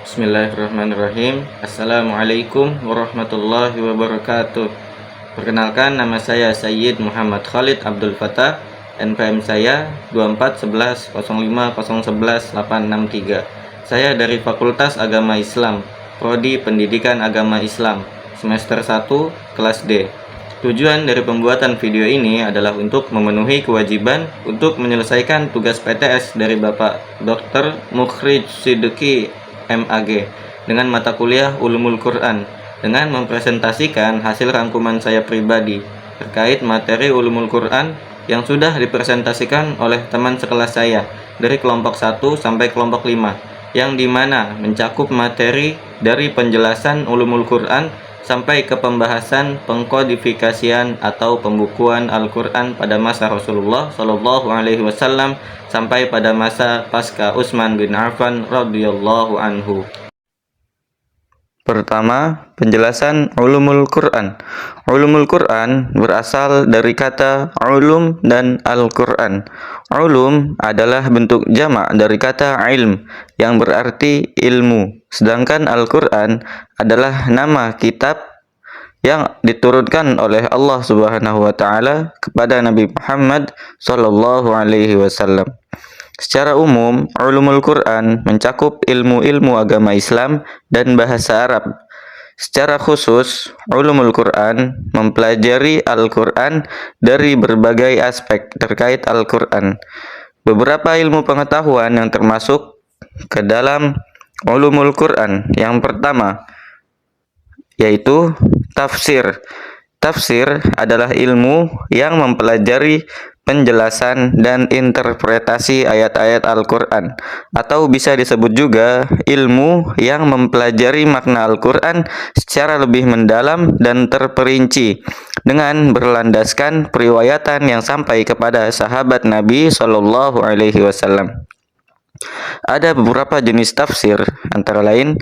Bismillahirrahmanirrahim. Assalamualaikum warahmatullahi wabarakatuh. Perkenalkan, nama saya Sayyid Muhammad Khalid Abdul Fattah. NPM saya 241105011863. Saya dari Fakultas Agama Islam, Prodi Pendidikan Agama Islam, semester 1, kelas D. Tujuan dari pembuatan video ini adalah untuk memenuhi kewajiban untuk menyelesaikan tugas PTS dari Bapak Dr. Mukhrij Siddiqi MAG dengan mata kuliah Ulumul Quran, dengan mempresentasikan hasil rangkuman saya pribadi terkait materi Ulumul Quran yang sudah dipresentasikan oleh teman sekelas saya dari kelompok 1 sampai kelompok 5, yang dimana mencakup materi dari penjelasan Ulumul Quran sampai ke pembahasan pengkodifikasian atau pembukuan Al-Quran pada masa Rasulullah Shallallahu Alaihi Wasallam sampai pada masa pasca Utsman bin Affan radhiyallahu anhu. Pertama, penjelasan Ulumul Quran. Ulumul Quran berasal dari kata ulum dan Al-Quran. Ulum adalah bentuk jamak dari kata ilm yang berarti ilmu, sedangkan Al-Quran adalah nama kitab yang diturunkan oleh Allah Subhanahu wa taala kepada Nabi Muhammad sallallahu alaihi wasallam. Secara umum, Ulumul Quran mencakup ilmu-ilmu agama Islam dan bahasa Arab. Secara khusus, Ulumul Quran mempelajari Al-Quran dari berbagai aspek terkait Al-Quran. Beberapa ilmu pengetahuan yang termasuk ke dalam Ulumul Quran. Yang pertama, yaitu tafsir. Tafsir adalah ilmu yang mempelajari penjelasan dan interpretasi ayat-ayat Al-Quran, atau bisa disebut juga ilmu yang mempelajari makna Al-Quran secara lebih mendalam dan terperinci dengan berlandaskan periwayatan yang sampai kepada sahabat Nabi Shallallahu Alaihi Wasallam. Ada beberapa jenis tafsir, antara lain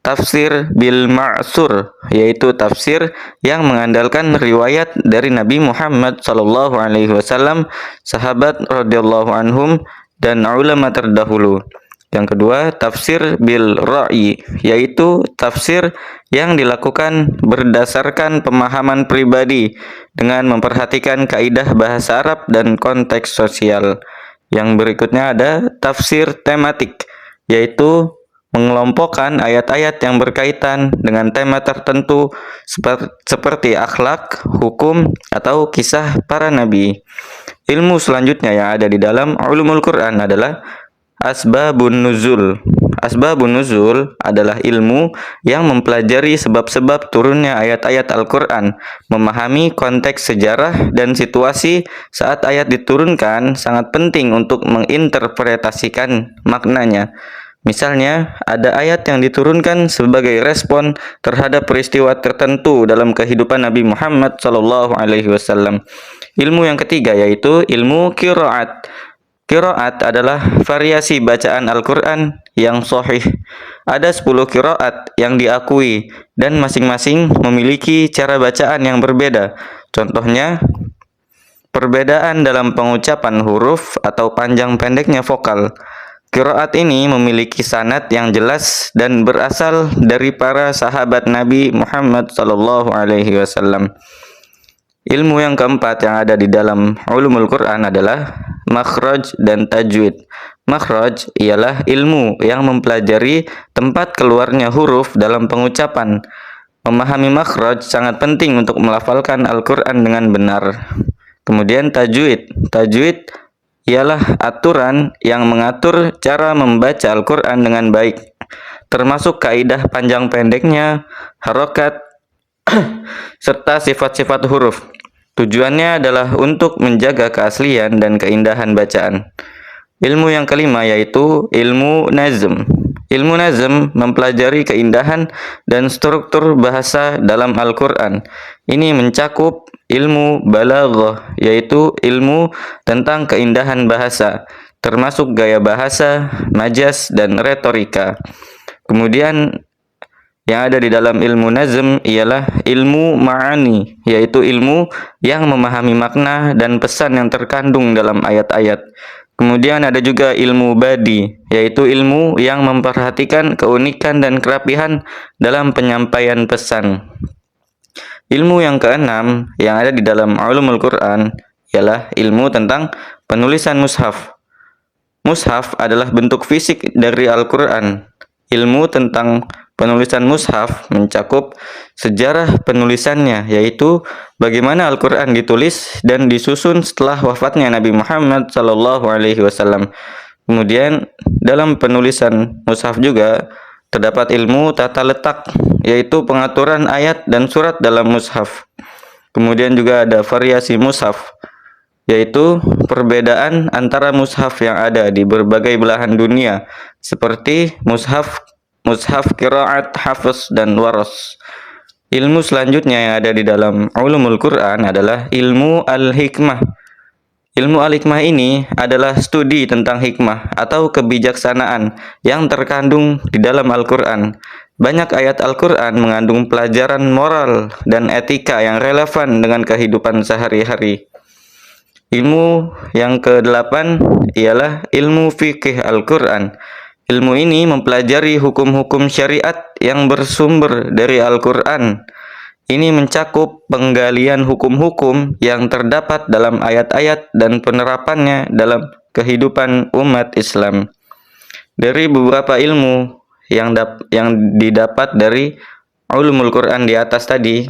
tafsir bil ma'sur, yaitu tafsir yang mengandalkan riwayat dari Nabi Muhammad sallallahu alaihi wasallam, sahabat radhiyallahu anhum, dan ulama terdahulu. Yang kedua, tafsir bil ra'i, yaitu tafsir yang dilakukan berdasarkan pemahaman pribadi dengan memperhatikan kaidah bahasa Arab dan konteks sosial. Yang berikutnya ada tafsir tematik, yaitu mengelompokkan ayat-ayat yang berkaitan dengan tema tertentu seperti akhlak, hukum, atau kisah para nabi. Ilmu selanjutnya yang ada di dalam Ulumul Quran adalah Asbabun Nuzul. Asbabun Nuzul adalah ilmu yang mempelajari sebab-sebab turunnya ayat-ayat Al-Quran. Memahami konteks sejarah dan situasi saat ayat diturunkan sangat penting untuk menginterpretasikan maknanya. Misalnya, ada ayat yang diturunkan sebagai respon terhadap peristiwa tertentu dalam kehidupan Nabi Muhammad SAW. Ilmu yang ketiga yaitu ilmu qiraat. Qiraat adalah variasi bacaan Al-Quran yang sahih. Ada 10 qiraat yang diakui dan masing-masing memiliki cara bacaan yang berbeda. Contohnya, perbedaan dalam pengucapan huruf atau panjang pendeknya vokal. Qiraat ini memiliki sanad yang jelas dan berasal dari para sahabat Nabi Muhammad sallallahu alaihi wasallam. Ilmu yang keempat yang ada di dalam Ulumul Quran adalah makhraj dan tajwid. Makhraj ialah ilmu yang mempelajari tempat keluarnya huruf dalam pengucapan. Memahami makhraj sangat penting untuk melafalkan Al-Quran dengan benar. Kemudian tajwid. Tajwid ialah aturan yang mengatur cara membaca Al-Quran dengan baik, termasuk kaidah panjang pendeknya, harokat, serta sifat-sifat huruf. Tujuannya adalah untuk menjaga keaslian dan keindahan bacaan. Ilmu yang kelima yaitu ilmu nazm. Ilmu nazm mempelajari keindahan dan struktur bahasa dalam Al-Quran. Ini mencakup ilmu balaghah, yaitu ilmu tentang keindahan bahasa, termasuk gaya bahasa, majas, dan retorika. Kemudian yang ada di dalam ilmu nazm ialah ilmu ma'ani, yaitu ilmu yang memahami makna dan pesan yang terkandung dalam ayat-ayat. Kemudian ada juga ilmu badi, yaitu ilmu yang memperhatikan keunikan dan kerapihan dalam penyampaian pesan. Ilmu yang keenam yang ada di dalam ulumul Quran ialah ilmu tentang penulisan mushaf. Mushaf adalah bentuk fisik dari Al-Quran. Ilmu tentang penulisan mushaf mencakup sejarah penulisannya, yaitu bagaimana Al-Quran ditulis dan disusun setelah wafatnya Nabi Muhammad SAW. Kemudian dalam penulisan mushaf juga terdapat ilmu tata letak, yaitu pengaturan ayat dan surat dalam mushaf. Kemudian juga ada variasi mushaf, yaitu perbedaan antara mushaf yang ada di berbagai belahan dunia, seperti mushaf qiraat, hafs, dan waras. Ilmu selanjutnya yang ada di dalam ulumul Quran adalah ilmu al-hikmah. Ilmu al-hikmah ini adalah studi tentang hikmah atau kebijaksanaan yang terkandung di dalam Al-Quran. Banyak ayat Al-Quran mengandung pelajaran moral dan etika yang relevan dengan kehidupan sehari-hari. Ilmu yang ke-8 ialah ilmu fikih Al-Quran. Ilmu ini mempelajari hukum-hukum syariat yang bersumber dari Al-Quran. Ini mencakup penggalian hukum-hukum yang terdapat dalam ayat-ayat dan penerapannya dalam kehidupan umat Islam. Dari beberapa ilmu yang didapat dari ulumul Quran di atas tadi,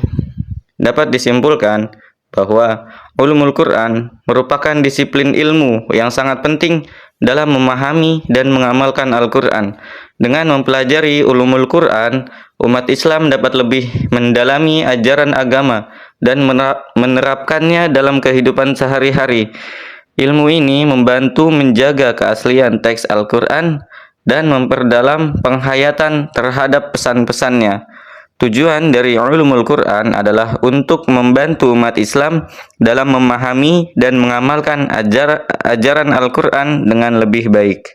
dapat disimpulkan bahwa ulumul Quran merupakan disiplin ilmu yang sangat penting dalam memahami dan mengamalkan Al-Quran. Dengan mempelajari ulumul Quran, umat Islam dapat lebih mendalami ajaran agama dan menerapkannya dalam kehidupan sehari-hari. Ilmu ini membantu menjaga keaslian teks Al-Quran dan memperdalam penghayatan terhadap pesan-pesannya. Tujuan dari ulumul Quran adalah untuk membantu umat Islam dalam memahami dan mengamalkan ajaran Al-Quran dengan lebih baik.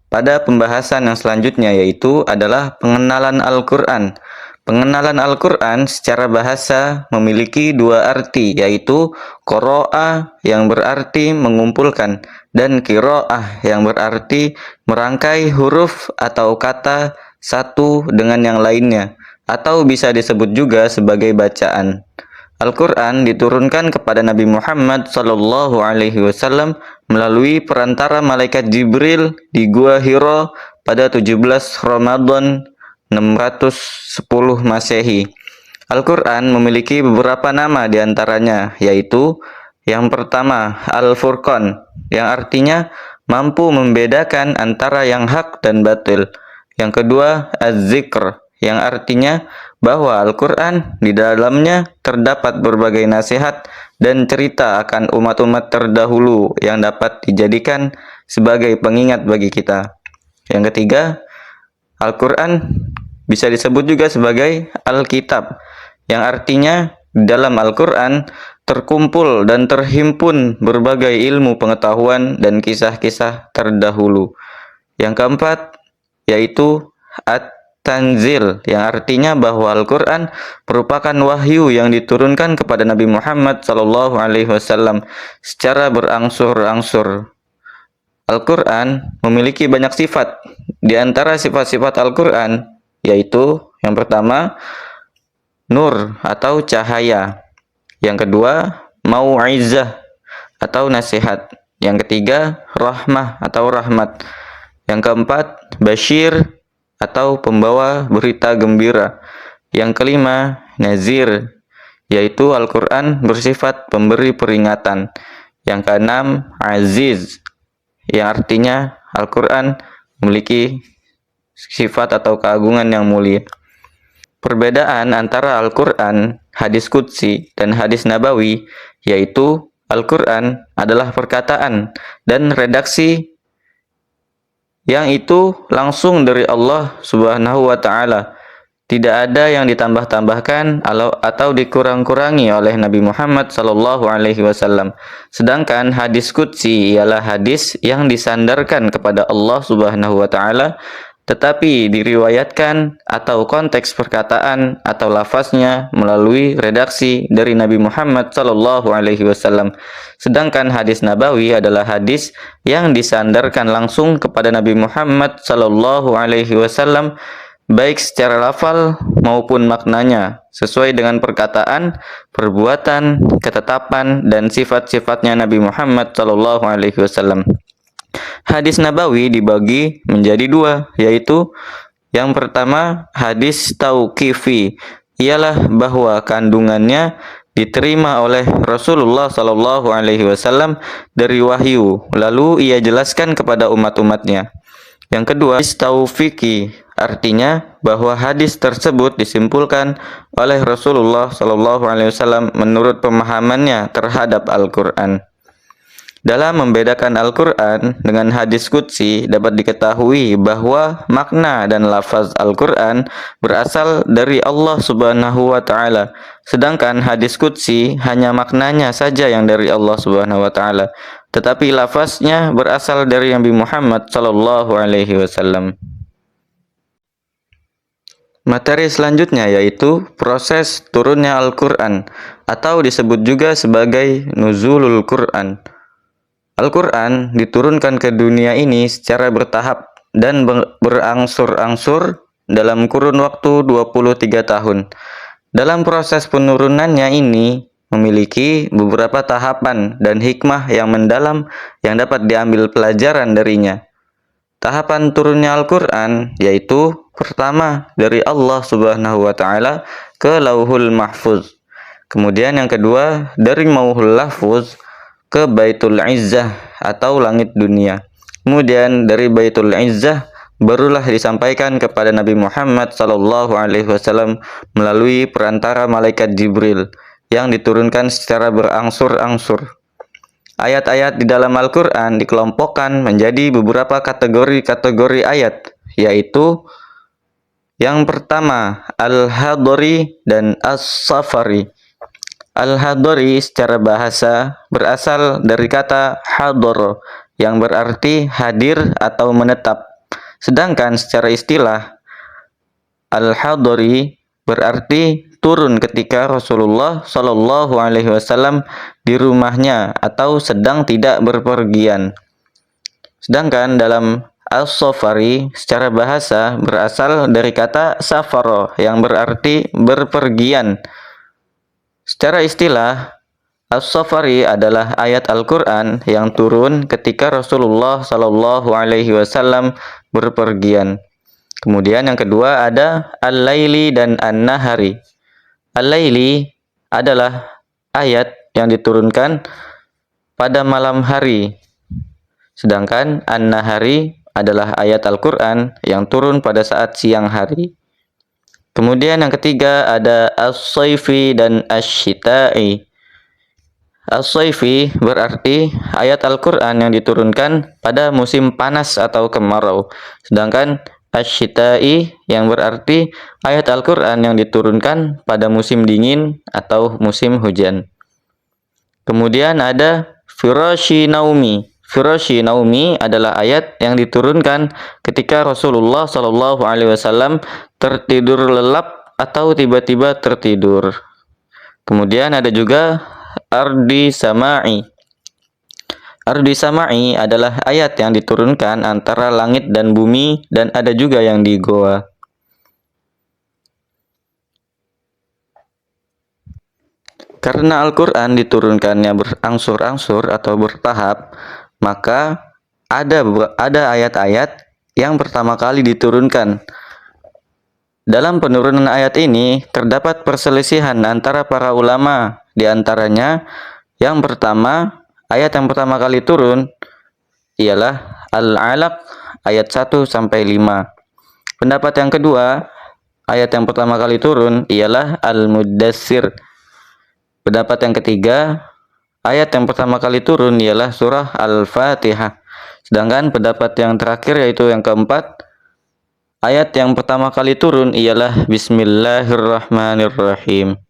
Pada pembahasan yang selanjutnya yaitu adalah pengenalan Al-Quran. Pengenalan Al-Quran secara bahasa memiliki dua arti, yaitu qiraah yang berarti mengumpulkan dan qiraah yang berarti merangkai huruf atau kata satu dengan yang lainnya, atau bisa disebut juga sebagai bacaan. Al-Quran diturunkan kepada Nabi Muhammad SAW melalui perantara malaikat Jibril di Gua Hira pada 17 Ramadan 610 Masehi. Al-Quran memiliki beberapa nama diantaranya, yaitu yang pertama Al-Furqan, yang artinya mampu membedakan antara yang hak dan batil. Yang kedua, Az-Zikr, yang artinya bahwa Al-Quran di dalamnya terdapat berbagai nasihat dan cerita akan umat-umat terdahulu yang dapat dijadikan sebagai pengingat bagi kita. Yang ketiga, Al-Quran bisa disebut juga sebagai Al-Kitab, yang artinya dalam Al-Quran terkumpul dan terhimpun berbagai ilmu pengetahuan dan kisah-kisah terdahulu. Yang keempat, yaitu At-Tanzil, yang artinya bahwa Al-Quran merupakan wahyu yang diturunkan kepada Nabi Muhammad SAW secara berangsur-angsur. Al-Quran memiliki banyak sifat. Di antara sifat-sifat Al-Quran yaitu yang pertama nur atau cahaya, yang kedua mau'izah atau nasihat, yang ketiga rahmah atau rahmat, yang keempat basyir atau pembawa berita gembira, yang kelima nazir, yaitu Al-Quran bersifat pemberi peringatan, yang keenam aziz, yang artinya Al-Quran memiliki sifat atau keagungan yang mulia. Perbedaan antara Al-Quran, hadis qudsi, dan hadis nabawi, yaitu Al-Quran adalah perkataan dan redaksi yang itu langsung dari Allah Subhanahu wa Ta'ala. Tidak ada yang ditambah-tambahkan atau dikurang-kurangi oleh Nabi Muhammad SAW. Sedangkan hadis qudsi ialah hadis yang disandarkan kepada Allah Subhanahu wa Ta'ala tetapi diriwayatkan atau konteks perkataan atau lafaznya melalui redaksi dari Nabi Muhammad sallallahu alaihi wasallam. Sedangkan hadis nabawi adalah hadis yang disandarkan langsung kepada Nabi Muhammad sallallahu alaihi wasallam baik secara lafal maupun maknanya, sesuai dengan perkataan, perbuatan, ketetapan dan sifat-sifatnya Nabi Muhammad sallallahu alaihi wasallam. Hadis nabawi dibagi menjadi dua, yaitu yang pertama hadis tauqifi, ialah bahwa kandungannya diterima oleh Rasulullah sallallahu alaihi wasallam dari wahyu, lalu ia jelaskan kepada umat-umatnya. Yang kedua, hadis taufiqi, artinya bahwa hadis tersebut disimpulkan oleh Rasulullah sallallahu alaihi wasallam menurut pemahamannya terhadap Al-Qur'an. Dalam membedakan Al-Quran dengan hadis qudsi dapat diketahui bahwa makna dan lafaz Al-Quran berasal dari Allah Subhanahu wa Ta'ala, sedangkan hadis qudsi hanya maknanya saja yang dari Allah Subhanahu wa Ta'ala, tetapi lafaznya berasal dari Nabi Muhammad sallallahu alaihi wasallam. Materi selanjutnya yaitu proses turunnya Al-Quran, atau disebut juga sebagai nuzulul Quran. Al-Quran diturunkan ke dunia ini secara bertahap dan berangsur-angsur dalam kurun waktu 23 tahun. Dalam proses penurunannya ini memiliki beberapa tahapan dan hikmah yang mendalam yang dapat diambil pelajaran darinya. Tahapan turunnya Al-Quran yaitu pertama dari Allah Subhanahu wa Ta'ala ke Lauhul Mahfuz. Kemudian yang kedua dari Lauhul Mahfuz ke Baitul Izzah atau langit dunia. Kemudian dari Baitul Izzah barulah disampaikan kepada Nabi Muhammad sallallahu alaihi wasallam melalui perantara malaikat Jibril yang diturunkan secara berangsur-angsur. Ayat-ayat di dalam Al-Qur'an dikelompokkan menjadi beberapa kategori-kategori ayat, yaitu yang pertama Al-Hadari dan As-Safari. Al-Hadari secara bahasa berasal dari kata hadar yang berarti hadir atau menetap. Sedangkan secara istilah Al-Hadari berarti turun ketika Rasulullah Shallallahu alaihi wasallam di rumahnya atau sedang tidak berpergian. Sedangkan dalam As-Safari secara bahasa berasal dari kata safaro yang berarti berpergian. Secara istilah, As-Safari adalah ayat Al-Quran yang turun ketika Rasulullah Sallallahu Alaihi Wasallam berpergian. Kemudian yang kedua ada Al-Laili dan An-Nahari. Al-Laili adalah ayat yang diturunkan pada malam hari. Sedangkan An-Nahari adalah ayat Al-Quran yang turun pada saat siang hari. Kemudian yang ketiga ada As-Sayfi dan Asy-Syita'i. As-Sayfi berarti ayat Al-Quran yang diturunkan pada musim panas atau kemarau. Sedangkan Asy-Syita'i yang berarti ayat Al-Quran yang diturunkan pada musim dingin atau musim hujan. Kemudian ada Firashi Naumi. Firashi Naumi adalah ayat yang diturunkan ketika Rasulullah Shallallahu Alaihi Wasallam tertidur lelap atau tiba-tiba tertidur. Kemudian ada juga Ardi Sama'i. Ardi Sama'i adalah ayat yang diturunkan antara langit dan bumi dan ada juga yang di goa. Karena Al-Quran diturunkannya berangsur-angsur atau bertahap, maka ada ayat-ayat yang pertama kali diturunkan. Dalam penurunan ayat ini terdapat perselisihan antara para ulama. Di antaranya yang pertama, ayat yang pertama kali turun ialah Al-Alaq ayat 1 sampai 5. Pendapat yang kedua, ayat yang pertama kali turun ialah Al-Muddatsir. Pendapat yang ketiga, ayat yang pertama kali turun ialah surah Al-Fatihah. Sedangkan pendapat yang terakhir yaitu yang keempat, ayat yang pertama kali turun ialah Bismillahirrahmanirrahim.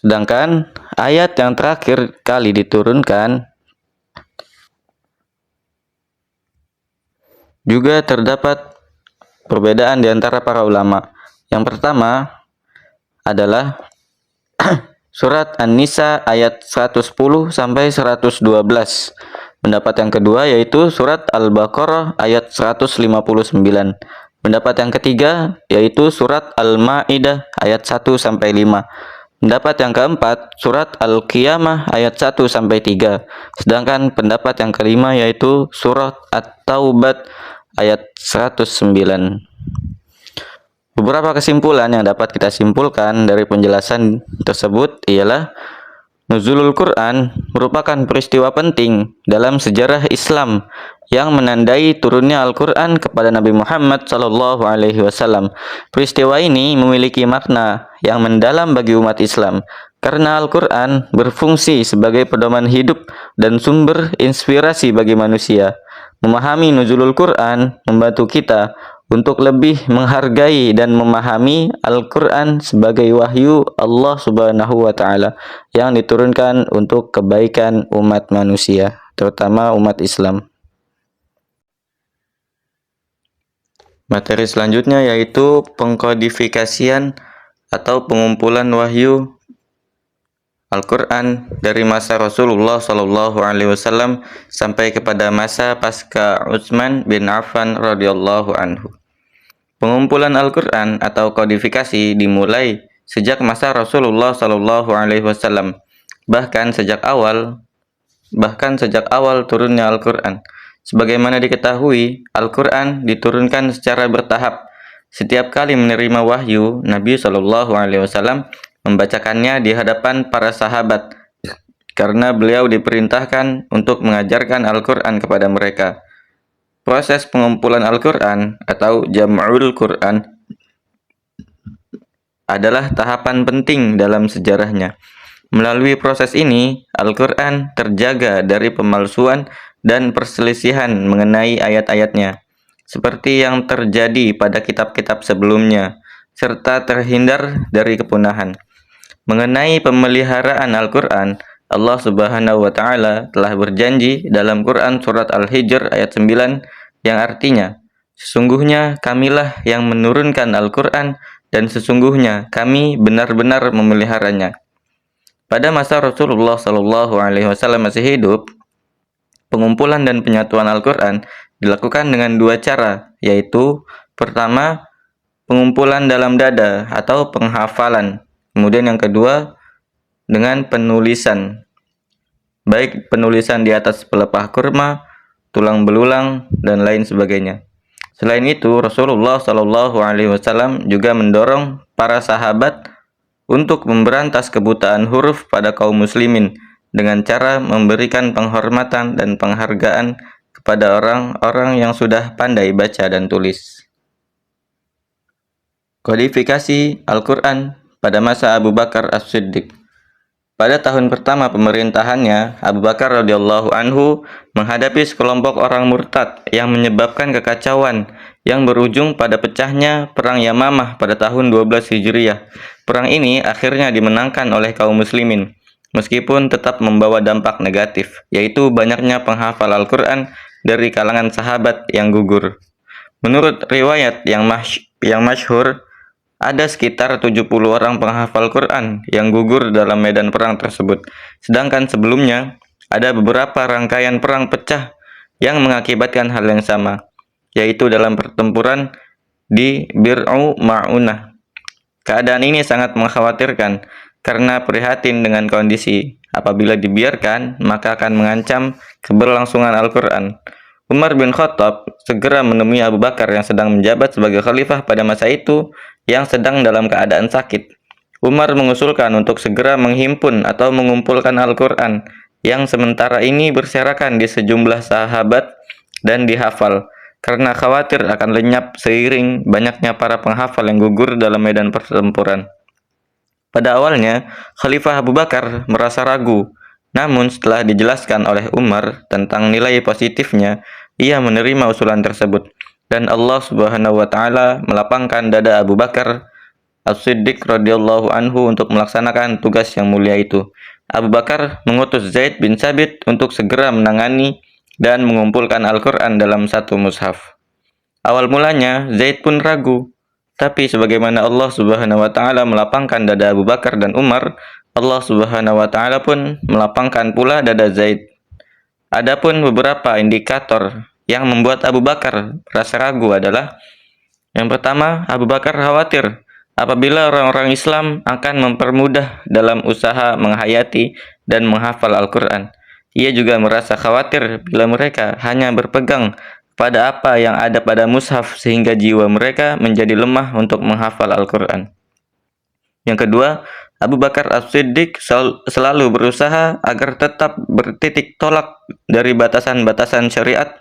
Sedangkan ayat yang terakhir kali diturunkan Juga terdapat perbedaan di antara para ulama. Yang pertama adalah surat An-Nisa ayat 110 sampai 112. Pendapat yang kedua yaitu surat Al-Baqarah ayat 159. Pendapat yang ketiga yaitu surat Al-Maidah ayat 1 sampai 5. Pendapat yang keempat surat Al-Qiyamah ayat 1 sampai 3. Sedangkan pendapat yang kelima yaitu surat At-Taubat ayat 109. Beberapa kesimpulan yang dapat kita simpulkan dari penjelasan tersebut ialah nuzulul Quran merupakan peristiwa penting dalam sejarah Islam yang menandai turunnya Al-Quran kepada Nabi Muhammad SAW. Peristiwa ini memiliki makna yang mendalam bagi umat Islam karena Al-Quran berfungsi sebagai pedoman hidup dan sumber inspirasi bagi manusia. Memahami nuzulul Quran membantu kita untuk lebih menghargai dan memahami Al-Quran sebagai wahyu Allah Subhanahu wa Ta'ala yang diturunkan untuk kebaikan umat manusia, terutama umat Islam. Materi selanjutnya yaitu pengkodifikasian atau pengumpulan wahyu Al-Quran dari masa Rasulullah SAW sampai kepada masa pasca Utsman bin Affan radhiyallahu anhu. Pengumpulan Al-Quran atau kodifikasi dimulai sejak masa Rasulullah SAW, bahkan sejak awal turunnya Al-Quran. Sebagaimana diketahui, Al-Quran diturunkan secara bertahap. Setiap kali menerima wahyu, Nabi SAW membacakannya di hadapan para sahabat karena beliau diperintahkan untuk mengajarkan Al-Quran kepada mereka. Proses pengumpulan Al-Quran atau Jam'ul Quran adalah tahapan penting dalam sejarahnya. Melalui proses ini, Al-Quran terjaga dari pemalsuan dan perselisihan mengenai ayat-ayatnya, seperti yang terjadi pada kitab-kitab sebelumnya, serta terhindar dari kepunahan. Mengenai pemeliharaan Al-Quran, Allah Subhanahu wa Ta'ala telah berjanji dalam Quran surat Al-Hijr ayat 9 yang artinya, sesungguhnya kamilah yang menurunkan Al-Quran dan sesungguhnya kami benar-benar memeliharanya. Pada masa Rasulullah SAW masih hidup, pengumpulan dan penyatuan Al-Quran dilakukan dengan dua cara, yaitu pertama, pengumpulan dalam dada atau penghafalan. Kemudian yang kedua, dengan penulisan, baik penulisan di atas pelepah kurma, tulang belulang, dan lain sebagainya. Selain itu, Rasulullah SAW juga mendorong para sahabat untuk memberantas kebutaan huruf pada kaum muslimin dengan cara memberikan penghormatan dan penghargaan kepada orang-orang yang sudah pandai baca dan tulis. Kodifikasi Al-Quran pada masa Abu Bakar As-Siddiq. Pada tahun pertama pemerintahannya, Abu Bakar radhiyallahu anhu menghadapi sekelompok orang murtad yang menyebabkan kekacauan yang berujung pada pecahnya Perang Yamamah pada tahun 12 Hijriah. Perang ini akhirnya dimenangkan oleh kaum muslimin, meskipun tetap membawa dampak negatif, yaitu banyaknya penghafal Al-Quran dari kalangan sahabat yang gugur. Menurut riwayat yang masyhur, ada sekitar 70 orang penghafal Quran yang gugur dalam medan perang tersebut. Sedangkan sebelumnya, ada beberapa rangkaian perang pecah yang mengakibatkan hal yang sama, yaitu dalam pertempuran di Bir'u Ma'unah. Keadaan ini sangat mengkhawatirkan karena prihatin dengan kondisi. Apabila dibiarkan, maka akan mengancam keberlangsungan Al-Quran. Umar bin Khattab segera menemui Abu Bakar yang sedang menjabat sebagai khalifah pada masa itu, yang sedang dalam keadaan sakit. Umar mengusulkan untuk segera menghimpun atau mengumpulkan Al-Quran yang sementara ini berserakan di sejumlah sahabat dan dihafal, karena khawatir akan lenyap seiring banyaknya para penghafal yang gugur dalam medan pertempuran. Pada awalnya, Khalifah Abu Bakar merasa ragu, namun setelah dijelaskan oleh Umar tentang nilai positifnya, ia menerima usulan tersebut. Dan Allah Subhanahu wa Ta'ala melapangkan dada Abu Bakar As-Siddiq radhiyallahu anhu untuk melaksanakan tugas yang mulia itu. Abu Bakar mengutus Zaid bin Sabit untuk segera menangani dan mengumpulkan Al-Quran dalam satu mushaf. Awal mulanya Zaid pun ragu, tapi sebagaimana Allah Subhanahu wa taala melapangkan dada Abu Bakar dan Umar, Allah Subhanahu wa taala pun melapangkan pula dada Zaid. Adapun beberapa indikator yang membuat Abu Bakar rasa ragu adalah: yang pertama, Abu Bakar khawatir apabila orang-orang Islam akan mempermudah dalam usaha menghayati dan menghafal Al-Quran. Ia juga merasa khawatir bila mereka hanya berpegang pada apa yang ada pada mushaf sehingga jiwa mereka menjadi lemah untuk menghafal Al-Quran. Yang kedua, Abu Bakar As-Siddiq selalu berusaha agar tetap bertitik tolak dari batasan-batasan syariat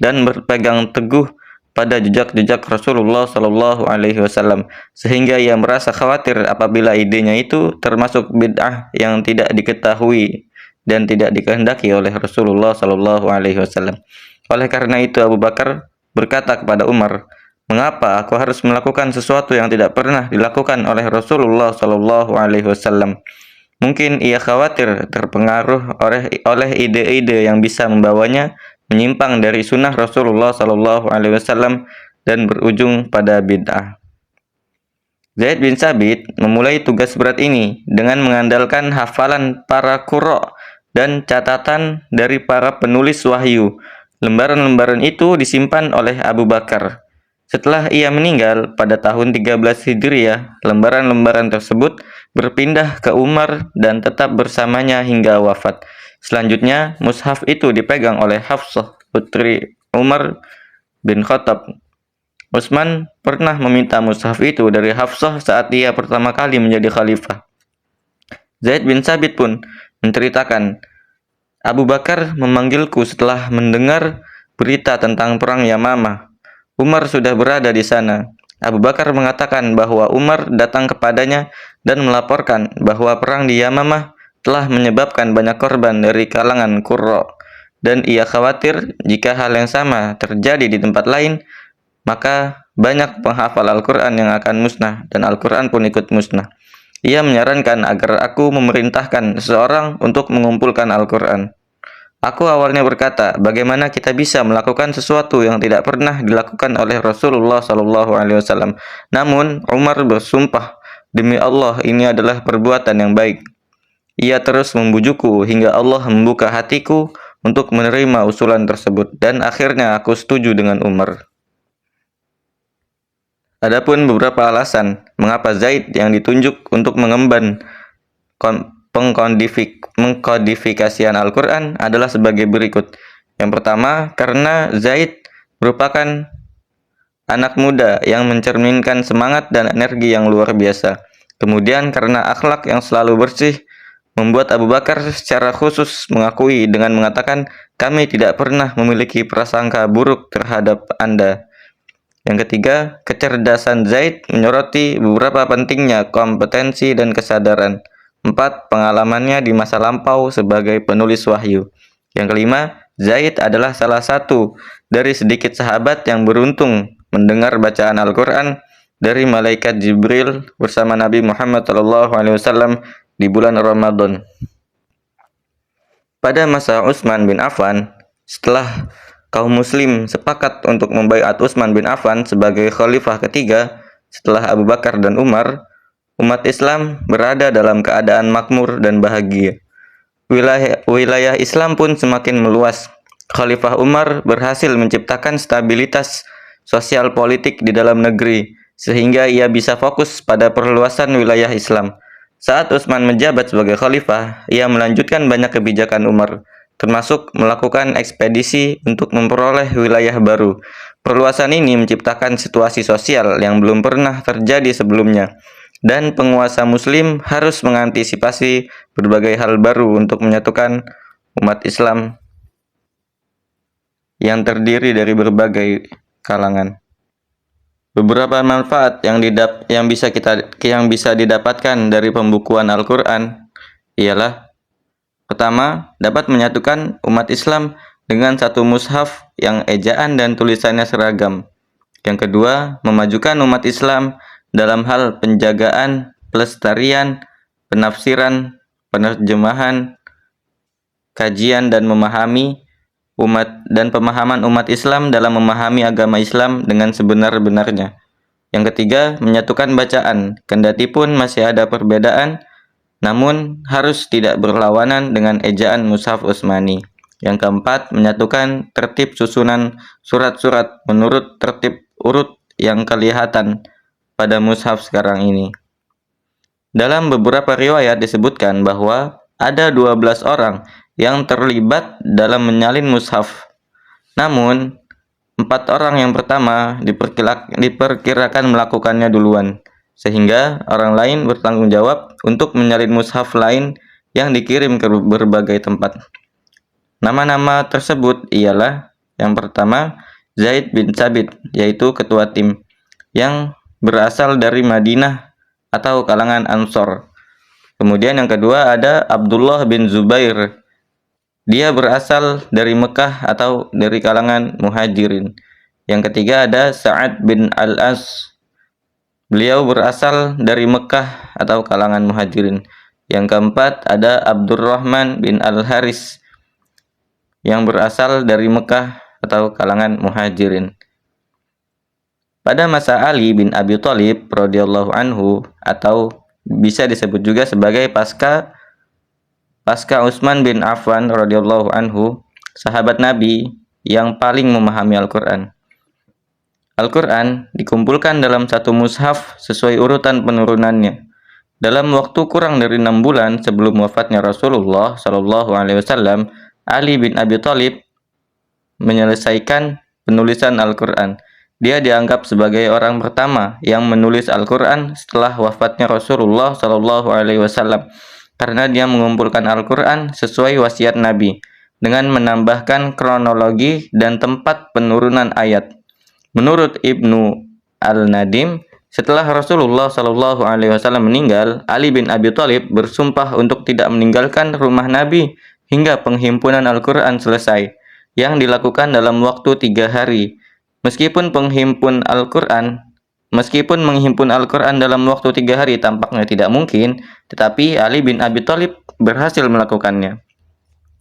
dan berpegang teguh pada jejak-jejak Rasulullah Shallallahu Alaihi Wasallam, sehingga ia merasa khawatir apabila idenya itu termasuk bid'ah yang tidak diketahui dan tidak dikehendaki oleh Rasulullah Shallallahu Alaihi Wasallam. Oleh karena itu Abu Bakar berkata kepada Umar, "Mengapa aku harus melakukan sesuatu yang tidak pernah dilakukan oleh Rasulullah Shallallahu Alaihi Wasallam?" Mungkin ia khawatir terpengaruh oleh ide-ide yang bisa membawanya menyimpang dari sunnah Rasulullah Shallallahu Alaihi Wasallam dan berujung pada bid'ah. Zaid bin Sabit memulai tugas berat ini dengan mengandalkan hafalan para qurra dan catatan dari para penulis wahyu. Lembaran-lembaran itu disimpan oleh Abu Bakar. Setelah ia meninggal pada tahun 13 Hijriah, lembaran-lembaran tersebut berpindah ke Umar dan tetap bersamanya hingga wafat. Selanjutnya, mushaf itu dipegang oleh Hafsah, putri Umar bin Khattab. Utsman pernah meminta mushaf itu dari Hafsah saat ia pertama kali menjadi khalifah. Zaid bin Sabit pun menceritakan, Abu Bakar memanggilku setelah mendengar berita tentang perang Yamamah. Umar sudah berada di sana. Abu Bakar mengatakan bahwa Umar datang kepadanya dan melaporkan bahwa perang di Yamamah telah menyebabkan banyak korban dari kalangan Qurra, dan ia khawatir jika hal yang sama terjadi di tempat lain, maka banyak penghafal Al-Quran yang akan musnah, dan Al-Quran pun ikut musnah. Ia menyarankan agar aku memerintahkan seseorang untuk mengumpulkan Al-Quran. Aku awalnya berkata, bagaimana kita bisa melakukan sesuatu yang tidak pernah dilakukan oleh Rasulullah SAW. Namun, Umar bersumpah, demi Allah ini adalah perbuatan yang baik. Ia terus membujukku hingga Allah membuka hatiku untuk menerima usulan tersebut, dan akhirnya aku setuju dengan Umar. Adapun beberapa alasan mengapa Zaid yang ditunjuk untuk mengemban pengkodifikasian Al-Quran adalah sebagai berikut. Yang pertama, karena Zaid merupakan anak muda yang mencerminkan semangat dan energi yang luar biasa. Kemudian karena akhlak yang selalu bersih, membuat Abu Bakar secara khusus mengakui dengan mengatakan, kami tidak pernah memiliki prasangka buruk terhadap Anda. Yang ketiga, kecerdasan Zaid menyoroti beberapa pentingnya kompetensi dan kesadaran. 4. Pengalamannya di masa lampau sebagai penulis wahyu. Yang kelima, Zaid adalah salah satu dari sedikit sahabat yang beruntung mendengar bacaan Al-Quran dari malaikat Jibril bersama Nabi Muhammad SAW di bulan Ramadan. Pada masa Utsman bin Affan, setelah kaum muslim sepakat untuk membaiat Utsman bin Affan sebagai khalifah ketiga setelah Abu Bakar dan Umar, umat Islam berada dalam keadaan makmur dan bahagia. Wilayah Islam pun semakin meluas. Khalifah Umar berhasil menciptakan stabilitas sosial politik di dalam negeri, sehingga ia bisa fokus pada perluasan wilayah Islam. Saat Utsman menjabat sebagai khalifah, ia melanjutkan banyak kebijakan Umar, termasuk melakukan ekspedisi untuk memperoleh wilayah baru. Perluasan ini menciptakan situasi sosial yang belum pernah terjadi sebelumnya, dan penguasa muslim harus mengantisipasi berbagai hal baru untuk menyatukan umat Islam yang terdiri dari berbagai kalangan. Beberapa manfaat yang bisa didapatkan dari pembukuan Al-Quran ialah: pertama, dapat menyatukan umat Islam dengan satu mushaf yang ejaan dan tulisannya seragam. Yang kedua, memajukan umat Islam dalam hal penjagaan, pelestarian, penafsiran, penerjemahan, kajian dan memahami pemahaman umat Islam dalam memahami agama Islam dengan sebenar-benarnya. Yang ketiga, menyatukan bacaan, kendati pun masih ada perbedaan, namun harus tidak berlawanan dengan ejaan Mushaf Utsmani. Yang keempat, menyatukan tertib susunan surat-surat menurut tertib urut yang kelihatan pada mushaf sekarang ini. Dalam beberapa riwayat disebutkan bahwa ada 12 orang yang terlibat dalam menyalin mushaf. Namun, 4 orang yang pertama diperkirakan melakukannya duluan, sehingga orang lain bertanggung jawab untuk menyalin mushaf lain yang dikirim ke berbagai tempat. Nama-nama tersebut ialah yang pertama Zaid bin Sabit, yaitu ketua tim yang berasal dari Madinah atau kalangan Ansor. Kemudian yang kedua ada Abdullah bin Zubair. Dia berasal dari Mekah atau dari kalangan Muhajirin. Yang ketiga ada Sa'ad bin Al-As. Beliau berasal dari Mekah atau kalangan Muhajirin. Yang keempat ada Abdurrahman bin Al-Haris yang berasal dari Mekah atau kalangan Muhajirin. Pada masa Ali bin Abi Thalib radhiyallahu anhu, atau bisa disebut juga sebagai pasca Utsman bin Affan radhiyallahu anhu, sahabat Nabi yang paling memahami Al-Qur'an. Al-Qur'an dikumpulkan dalam satu mushaf sesuai urutan penurunannya. Dalam waktu kurang dari 6 bulan sebelum wafatnya Rasulullah Shallallahu Alaihi Wasallam, Ali bin Abi Thalib menyelesaikan penulisan Al-Qur'an. Dia dianggap sebagai orang pertama yang menulis Al-Qur'an setelah wafatnya Rasulullah Shallallahu Alaihi Wasallam, karena dia mengumpulkan Al-Qur'an sesuai wasiat Nabi dengan menambahkan kronologi dan tempat penurunan ayat. Menurut Ibnu Al-Nadim, setelah Rasulullah Shallallahu Alaihi Wasallam meninggal, Ali bin Abi Thalib bersumpah untuk tidak meninggalkan rumah Nabi hingga penghimpunan Al-Qur'an selesai, yang dilakukan dalam waktu 3 hari. Meskipun menghimpun Al-Qur'an dalam waktu 3 hari tampaknya tidak mungkin, tetapi Ali bin Abi Thalib berhasil melakukannya.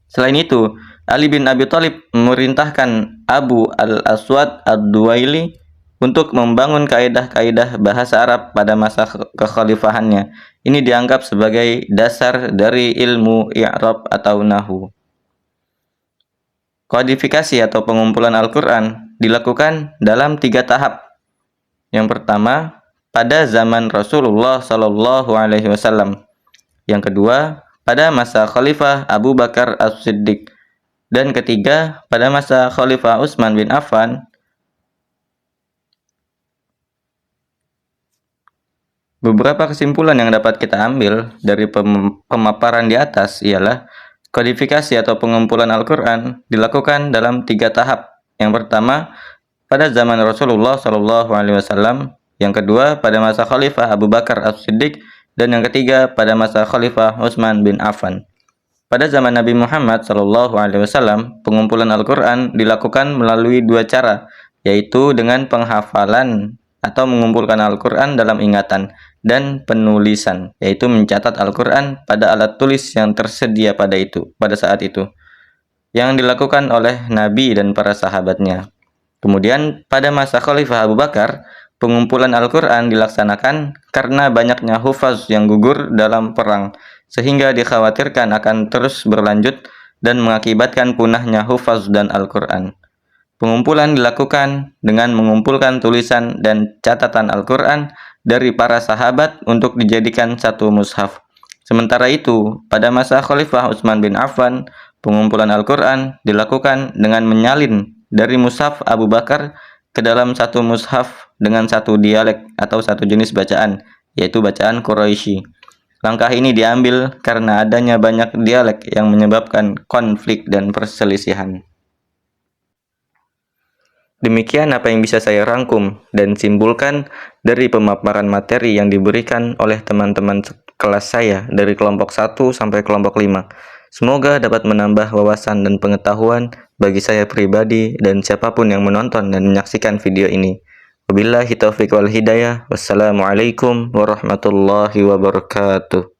Selain itu, Ali bin Abi Thalib memerintahkan Abu Al-Aswad Ad-Duwaili untuk membangun kaidah-kaidah bahasa Arab pada masa kekhalifahannya. Ini dianggap sebagai dasar dari ilmu i'rab atau nahwu. Kodifikasi atau pengumpulan Al-Qur'an dilakukan dalam 3 tahap. Yang pertama, pada zaman Rasulullah Shallallahu Alaihi Wasallam. Yang kedua, pada masa Khalifah Abu Bakar As-Siddiq. Dan ketiga, pada masa Khalifah Utsman bin Affan. Beberapa kesimpulan yang dapat kita ambil dari pemaparan di atas ialah kodifikasi atau pengumpulan Al-Qur'an dilakukan dalam 3 tahap. Yang pertama, pada zaman Rasulullah Shallallahu Alaihi Wasallam. Yang kedua, pada masa Khalifah Abu Bakar As-Siddiq. Dan yang ketiga, pada masa Khalifah Utsman bin Affan. Pada zaman Nabi Muhammad Shallallahu Alaihi Wasallam, pengumpulan Al-Qur'an dilakukan melalui 2 cara, yaitu dengan penghafalan atau mengumpulkan Al-Qur'an dalam ingatan, dan penulisan, yaitu mencatat Al-Qur'an pada alat tulis yang tersedia pada saat itu, yang dilakukan oleh Nabi dan para sahabatnya. Kemudian pada masa Khalifah Abu Bakar, pengumpulan Al-Qur'an dilaksanakan karena banyaknya hufaz yang gugur dalam perang, sehingga dikhawatirkan akan terus berlanjut dan mengakibatkan punahnya hufaz dan Al-Qur'an. Pengumpulan dilakukan dengan mengumpulkan tulisan dan catatan Al-Qur'an dari para sahabat untuk dijadikan satu mushaf. Sementara itu, pada masa Khalifah Utsman bin Affan, pengumpulan Al-Qur'an dilakukan dengan menyalin dari mushaf Abu Bakar ke dalam satu mushaf dengan satu dialek atau satu jenis bacaan, yaitu bacaan Quraisy. Langkah ini diambil karena adanya banyak dialek yang menyebabkan konflik dan perselisihan. Demikian apa yang bisa saya rangkum dan simpulkan dari pemaparan materi yang diberikan oleh teman-teman kelas saya dari kelompok 1 sampai kelompok 5. Semoga dapat menambah wawasan dan pengetahuan bagi saya pribadi dan siapapun yang menonton dan menyaksikan video ini. Wabillahi taufiq wal hidayah. Wassalamualaikum warahmatullahi wabarakatuh.